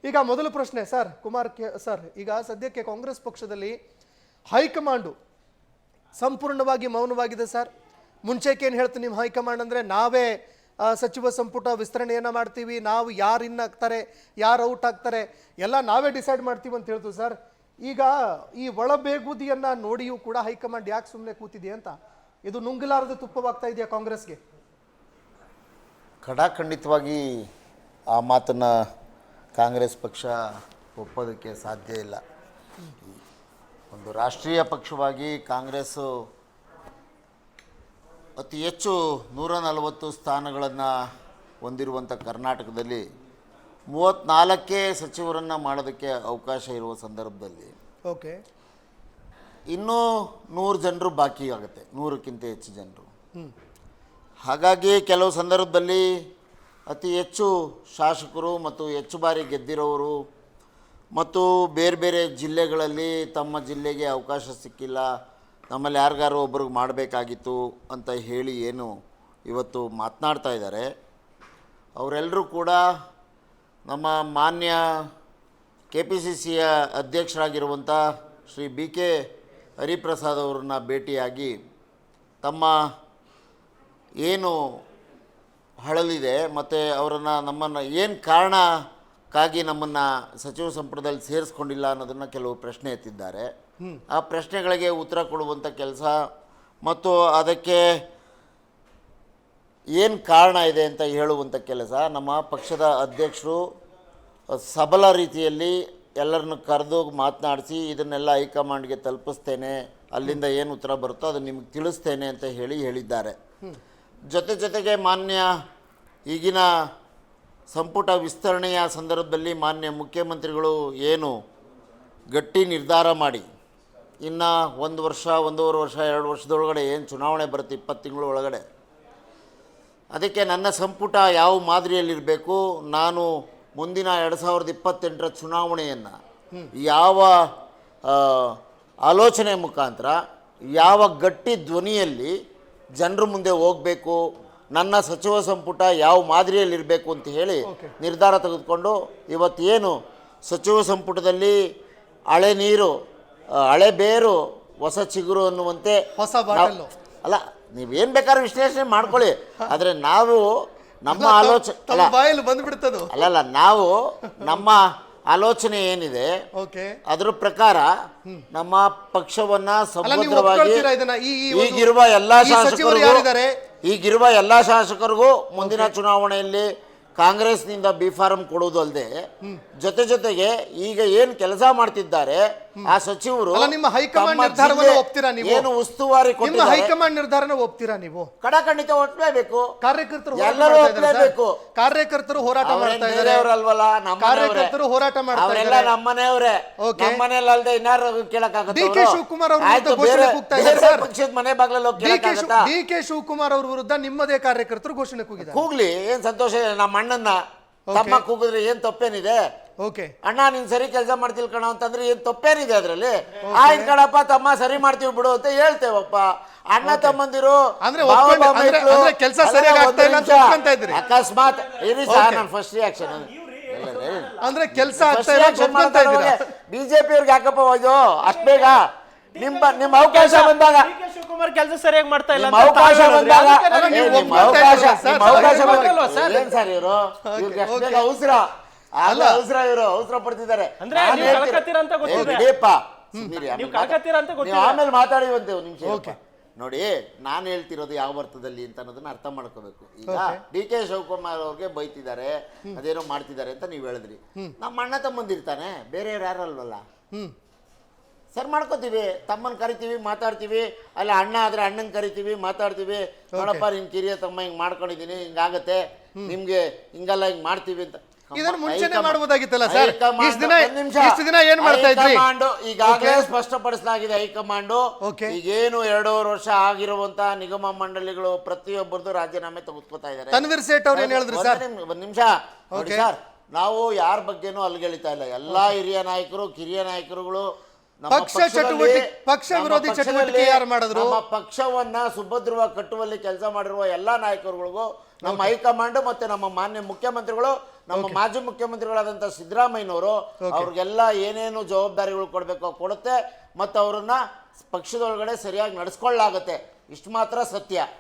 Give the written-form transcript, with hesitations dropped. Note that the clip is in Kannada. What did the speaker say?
ಈಗ ಮೊದಲ ಪ್ರಶ್ನೆ ಸರ್, ಕುಮಾರ್ ಸರ್, ಈಗ ಸದ್ಯಕ್ಕೆ ಕಾಂಗ್ರೆಸ್ ಪಕ್ಷದಲ್ಲಿ ಹೈಕಮಾಂಡು ಸಂಪೂರ್ಣವಾಗಿ ಮೌನವಾಗಿದೆ ಸರ್. ಮುಂಚೆಕೇನು ಹೇಳ್ತೀನಿ ನಿಮ್ಮ ಹೈಕಮಾಂಡ್ ಅಂದರೆ ನಾವೇ ಸಚಿವ ಸಂಪುಟ ವಿಸ್ತರಣೆಯನ್ನು ಮಾಡ್ತೀವಿ, ನಾವು ಯಾರು ಇನ್ ಆಗ್ತಾರೆ ಯಾರು ಔಟ್ ಆಗ್ತಾರೆ ಎಲ್ಲ ನಾವೇ ಡಿಸೈಡ್ ಮಾಡ್ತೀವಿ ಅಂತ ಹೇಳ್ತು ಸರ್. ಈಗ ಈ ಒಳಬೇಗುದಿಯನ್ನು ನೋಡಿಯೂ ಕೂಡ ಹೈಕಮಾಂಡ್ ಯಾಕೆ ಸುಮ್ಮನೆ ಕೂತಿದೆ ಅಂತ, ಇದು ನುಂಗಲಾರದ ತುಪ್ಪವಾಗ್ತಾ ಇದೆಯಾ ಕಾಂಗ್ರೆಸ್ಗೆ? ಖಂಡಿತವಾಗಿ ಆ ಮಾತನ್ನು ಕಾಂಗ್ರೆಸ್ ಪಕ್ಷ ಒಪ್ಪೋದಕ್ಕೆ ಸಾಧ್ಯ ಇಲ್ಲ. ಒಂದು ರಾಷ್ಟ್ರೀಯ ಪಕ್ಷವಾಗಿ ಕಾಂಗ್ರೆಸ್ಸು ಅತಿ ಹೆಚ್ಚು 140 ಸ್ಥಾನಗಳನ್ನು ಹೊಂದಿರುವಂಥ ಕರ್ನಾಟಕದಲ್ಲಿ 34 ಸಚಿವರನ್ನು ಮಾಡೋದಕ್ಕೆ ಅವಕಾಶ ಇರುವ ಸಂದರ್ಭದಲ್ಲಿ ಓಕೆ ಇನ್ನೂ 100 ಜನರು ಬಾಕಿ ಆಗುತ್ತೆ, 100ಕ್ಕಿಂತ ಹೆಚ್ಚು ಜನರು. ಹಾಗಾಗಿ ಕೆಲವು ಸಂದರ್ಭದಲ್ಲಿ ಅತಿ ಹೆಚ್ಚು ಶಾಸಕರು ಮತ್ತು ಹೆಚ್ಚು ಬಾರಿ ಗೆದ್ದಿರೋರು ಮತ್ತು ಬೇರೆ ಬೇರೆ ಜಿಲ್ಲೆಗಳಲ್ಲಿ ತಮ್ಮ ಜಿಲ್ಲೆಗೆ ಅವಕಾಶ ಸಿಕ್ಕಿಲ್ಲ, ನಮ್ಮಲ್ಲಿ ಯಾರಿಗಾರು ಒಬ್ರಿಗೆ ಮಾಡಬೇಕಾಗಿತ್ತು ಅಂತ ಹೇಳಿ ಏನು ಇವತ್ತು ಮಾತನಾಡ್ತಾ ಇದ್ದಾರೆ, ಅವರೆಲ್ಲರೂ ಕೂಡ ನಮ್ಮ ಮಾನ್ಯ KPCCಯ ಅಧ್ಯಕ್ಷರಾಗಿರುವಂಥ ಶ್ರೀ BK ಹರಿಪ್ರಸಾದ್ ಅವರನ್ನ ಭೇಟಿಯಾಗಿ ತಮ್ಮ ಏನು ಹಳಲಿದೆ ಮತ್ತು ಅವರನ್ನು ನಮ್ಮನ್ನು ಏನು ಕಾರಣಕ್ಕಾಗಿ ನಮ್ಮನ್ನು ಸಚಿವ ಸಂಪುಟದಲ್ಲಿ ಸೇರಿಸ್ಕೊಂಡಿಲ್ಲ ಅನ್ನೋದನ್ನು ಕೆಲವು ಪ್ರಶ್ನೆ ಎತ್ತಿದ್ದಾರೆ. ಆ ಪ್ರಶ್ನೆಗಳಿಗೆ ಉತ್ತರ ಕೊಡುವಂಥ ಕೆಲಸ ಮತ್ತು ಅದಕ್ಕೆ ಏನು ಕಾರಣ ಇದೆ ಅಂತ ಹೇಳುವಂಥ ಕೆಲಸ ನಮ್ಮ ಪಕ್ಷದ ಅಧ್ಯಕ್ಷರು ಸಬಲ ರೀತಿಯಲ್ಲಿ ಎಲ್ಲರನ್ನು ಕರೆದು ಮಾತನಾಡಿಸಿ ಇದನ್ನೆಲ್ಲ ಹೈಕಮಾಂಡ್ಗೆ ತಲುಪಿಸ್ತೇನೆ, ಅಲ್ಲಿಂದ ಏನು ಉತ್ತರ ಬರುತ್ತೋ ಅದು ನಿಮಗೆ ತಿಳಿಸ್ತೇನೆ ಅಂತ ಹೇಳಿದ್ದಾರೆ. ಜೊತೆಗೆ ಮಾನ್ಯ ಈಗಿನ ಸಂಪುಟ ವಿಸ್ತರಣೆಯ ಸಂದರ್ಭದಲ್ಲಿ ಮಾನ್ಯ ಮುಖ್ಯಮಂತ್ರಿಗಳು ಏನು ಗಟ್ಟಿ ನಿರ್ಧಾರ ಮಾಡಿ ಇನ್ನು 1 ವರ್ಷ 1.5 ವರ್ಷ 2 ವರ್ಷದೊಳಗಡೆ ಏನು ಚುನಾವಣೆ ಬರುತ್ತೆ 20 ತಿಂಗಳ ಒಳಗಡೆ, ಅದಕ್ಕೆ ನನ್ನ ಸಂಪುಟ ಯಾವ ಮಾದರಿಯಲ್ಲಿರಬೇಕು, ನಾನು ಮುಂದಿನ 2028ರ ಚುನಾವಣೆಯನ್ನು ಯಾವ ಆಲೋಚನೆ ಮುಖಾಂತರ ಯಾವ ಗಟ್ಟಿ ಧ್ವನಿಯಲ್ಲಿ ಜನರ ಮುಂದೆ ಹೋಗಬೇಕು, ನನ್ನ ಸಚಿವ ಸಂಪುಟ ಯಾವ ಮಾದರಿಯಲ್ಲಿರಬೇಕು ಅಂತ ಹೇಳಿ ನಿರ್ಧಾರ ತೆಗೆದುಕೊಂಡು ಇವತ್ತೇನು ಸಚಿವ ಸಂಪುಟದಲ್ಲಿ ಹಳೆ ನೀರು ಹಳೆ ಬೇರು ಹೊಸ ಚಿಗುರು ಅನ್ನುವಂತೆ ಹೊಸ ಬಾಟಲ್ ಅಲ್ಲ, ನೀವೇನು ಬೇಕಾದ್ರೂ ವಿಶ್ಲೇಷಣೆ ಮಾಡ್ಕೊಳ್ಳಿ, ಆದರೆ ನಾವು ನಮ್ಮ ಆಲೋಚನೆ ಬಂದ್ಬಿಡ್ತದ ಅಲ್ಲಲ್ಲ, ನಾವು ನಮ್ಮ ಆಲೋಚನೆ ಏನಿದೆ ಅದ್ರ ಪ್ರಕಾರ ನಮ್ಮ ಪಕ್ಷವನ್ನ ಸಮಗ್ರವಾಗಿ ಈಗಿರುವ ಎಲ್ಲಾ ಶಾಸಕರಿಗೂ ಮುಂದಿನ ಚುನಾವಣೆಯಲ್ಲಿ ಕಾಂಗ್ರೆಸ್ನಿಂದ ಬಿಫಾರಂ ಕೊಡುವುದು ಅಲ್ಲದೆ ಜೊತೆಗೆ ಈಗ ಏನು ಕೆಲಸ ಮಾಡ್ತಿದ್ದಾರೆ ಆ ಸಚಿವರು ನಿಮ್ಮ ಹೈಕಮಾಂಡ್ ನಿರ್ಧಾರವನ್ನು ಒಪ್ತೀರಾ ನೀವು? ಏನು ಉಸ್ತುವಾರಿ ನಿಮ್ಮ ಹೈಕಮಾಂಡ್ ನಿರ್ಧಾರನ ಒಪ್ತೀರಾ ನೀವು? ಖಂಡಿತ ಒಪ್ಪಲೇಬೇಕು, ಎಲ್ಲರೂ ಒಪ್ಪಲೇಬೇಕು. ಕಾರ್ಯಕರ್ತರು ಹೋರಾಟ ಮಾಡ್ತಾ ಇದ್ದಾರೆ, ಕಾರ್ಯಕರ್ತರು ಹೋರಾಟ ಮಾಡ್ತಾ ಇದ್ದಾರೆ, ನಮ್ಮನೆಯವರೇ, ನಮ್ಮನೇಲಿ ಅಲ್ಲದೆ ಇನ್ನಾರು ಕೇಳಕ್ಕಾಗತ್ತೆ? DK ಶಿವಕುಮಾರ್ ಅವ್ರ ವಿರುದ್ಧ ಘೋಷಣೆ ಕೂಗ್ತಾ ಇದ್ದಾರೆ. ಪಕ್ಷದ ಮನೆ ಬಾಗಿಲಲ್ಲಿ ಕೇಳಕ್ಕಾಗತ್ತಾ? DK ಶಿವಕುಮಾರ್ ಅವ್ರ ವಿರುದ್ಧ ನಿಮ್ಮದೇ ಕಾರ್ಯಕರ್ತರು ಘೋಷಣೆ ಕೂಗಿದ್ದಾರೆ. ಕೂಗ್ಲಿ, ಏನ್ ಸಂತೋಷ ಇದೆ. ನಮ್ಮ ಅಣ್ಣನ್ನ ತಮ್ಮ ಕೂಗಿದ್ರೆ ಏನ್ ತಪ್ಪೇನಿದೆ? ಅಣ್ಣ ನೀನ್ ಸರಿ ಕೆಲಸ ಮಾಡ್ತಿಲ್ ಕಣ ಅಂತಂದ್ರೆ ಏನ್ ತಪ್ಪೇನಿದೆ ಅದ್ರಲ್ಲಿ? ಆಯ್ತು ಕಣಪ್ಪ ತಮ್ಮ ಸರಿ ಮಾಡ್ತೀವಿ ಬಿಡು ಅಂತ ಹೇಳ್ತೇವಪ್ಪ. ಅಣ್ಣ ತಮ್ಮಂದಿರು ಅಕಸ್ಮಾತ್ ಇರಿ ಸರ್, ನಾನು ಫಸ್ಟ್ ರಿಯಾಕ್ಷನ್ ಅಂದ್ರೆ ಕೆಲಸ ಬಿಜೆಪಿ ಅವ್ರಿಗೆ ಯಾಕಪ್ಪ ಹೋಯ್ತು ಅಷ್ಟ್ ಬೇಗ? ನಿಮ್ಮ ಅವಕಾಶ ಬಂದಾಗ ಶಿವಕುಮಾರ್ ಕೆಲಸ ಸರಿಯಾಗಿ ಮಾಡ್ತಾ ಇಲ್ಲ, ಅವಕಾಶ ಬಂದಾಗ ಏನ್ ಸರ್ ಇವರು ಅವಸರ ಅವಸರ ಇವರು ಅವಸರ ಪಡ್ತಿದ್ದಾರೆ. ಆಮೇಲೆ ಮಾತಾಡಿವಂತೆ ಒಂದು ನಿಮಿಷ ನೋಡಿ, ನಾನು ಹೇಳ್ತಿರೋದು ಯಾವ ಅರ್ಥದಲ್ಲಿ ಅಂತ ಅನ್ನೋದನ್ನ ಅರ್ಥ ಮಾಡ್ಕೋಬೇಕು. ಈಗ DK ಶಿವಕುಮಾರ್ ಅವ್ರಿಗೆ ಬೈತಿದ್ದಾರೆ, ಅದೇನೋ ಮಾಡ್ತಿದ್ದಾರೆ ಅಂತ ನೀವ್ ಹೇಳಿದ್ರಿ. ನಮ್ಮ ಅಣ್ಣ ತಮ್ಮಂದಿರ್ತಾನೆ, ಬೇರೆಯವ್ರು ಯಾರಲ್ವಲ್ಲ, ಸರ್ ಮಾಡ್ಕೋತೀವಿ, ತಮ್ಮನ್ ಕರಿತೀವಿ ಮಾತಾಡ್ತೀವಿ, ಅಲ್ಲ ಅಣ್ಣ ಆದ್ರೆ ಅಣ್ಣನ್ ಕರಿತೀವಿ ಮಾತಾಡ್ತೀವಿ, ನೋಡಪ್ಪ ನಿನ್ ಕಿರಿಯ ತಮ್ಮ ಹಿಂಗ್ ಮಾಡ್ಕೊಂಡಿದೀನಿ, ಹಿಂಗಾಗತ್ತೆ ನಿಮ್ಗೆ ಹಿಂಗೆಲ್ಲ ಹಿಂಗ್ ಮಾಡ್ತೀವಿ ಅಂತ ಇದನ್ನು ಮುಂಚೆನೇ ಮಾಡಬಹುದಾಗಿತ್ತಲ್ಲ ಸರ್? ಇಷ್ಟು ದಿನ ಏನು ಮಾಡ್ತಾ ಇದ್ರಿ? ಈಗಾಗಲೇ ಸ್ಪಷ್ಟಪಡಿಸಲಾಗಿದೆ ಹೈಕಮಾಂಡು. ಈಗೇನು 2.5 ವರ್ಷ ಆಗಿರುವಂತ ನಿಗಮ ಮಂಡಳಿಗಳು ಪ್ರತಿಯೊಬ್ಬರದು ರಾಜೀನಾಮೆ ತೆಗೆದುಕೊತಾ ಇದ್ದಾರೆ. ತನ್ವೀರ್ ಸೇಠ್ ಅವ್ರು ಏನ್ ಹೇಳಿದ್ರು ಸರ್? ಒಂದ್ ನಿಮಿಷ ನೋಡಿ ಸರ್, ನಾವು ಯಾರ ಬಗ್ಗೆನೂ ಅಲ್ಗೆಳಿತಾ ಇಲ್ಲ. ಎಲ್ಲಾ ಹಿರಿಯ ನಾಯಕರು ಕಿರಿಯ ನಾಯಕರುಗಳು ಪಕ್ಷ ವಿರೋಧಿ ಚಟುವಟಿಕೆ ಯಾರು ಮಾಡಿದ್ರು? ನಮ್ಮ ಪಕ್ಷವನ್ನ ಸುಭದ್ರವಾಗಿ ಕಟ್ಟುವಲ್ಲಿ ಕೆಲಸ ಮಾಡಿರುವ ಎಲ್ಲಾ ನಾಯಕರುಗಳಿಗೂ ನಮ್ಮ ಹೈಕಮಾಂಡ್ ಮತ್ತೆ ನಮ್ಮ ಮಾನ್ಯ ಮುಖ್ಯಮಂತ್ರಿಗಳು ನಮ್ಮ ಮಾಜಿ ಮುಖ್ಯಮಂತ್ರಿಗಳಾದಂಥ ಸಿದ್ದರಾಮಯ್ಯನವರು ಅವ್ರಿಗೆಲ್ಲ ಏನೇನು ಜವಾಬ್ದಾರಿಗಳು ಕೊಡಬೇಕೋ ಕೊಡುತ್ತೆ ಮತ್ತು ಅವರನ್ನ ಪಕ್ಷದೊಳಗಡೆ ಸರಿಯಾಗಿ ನಡೆಸ್ಕೊಳ್ಳಾಗುತ್ತೆ. ಇಷ್ಟು ಮಾತ್ರ ಸತ್ಯ.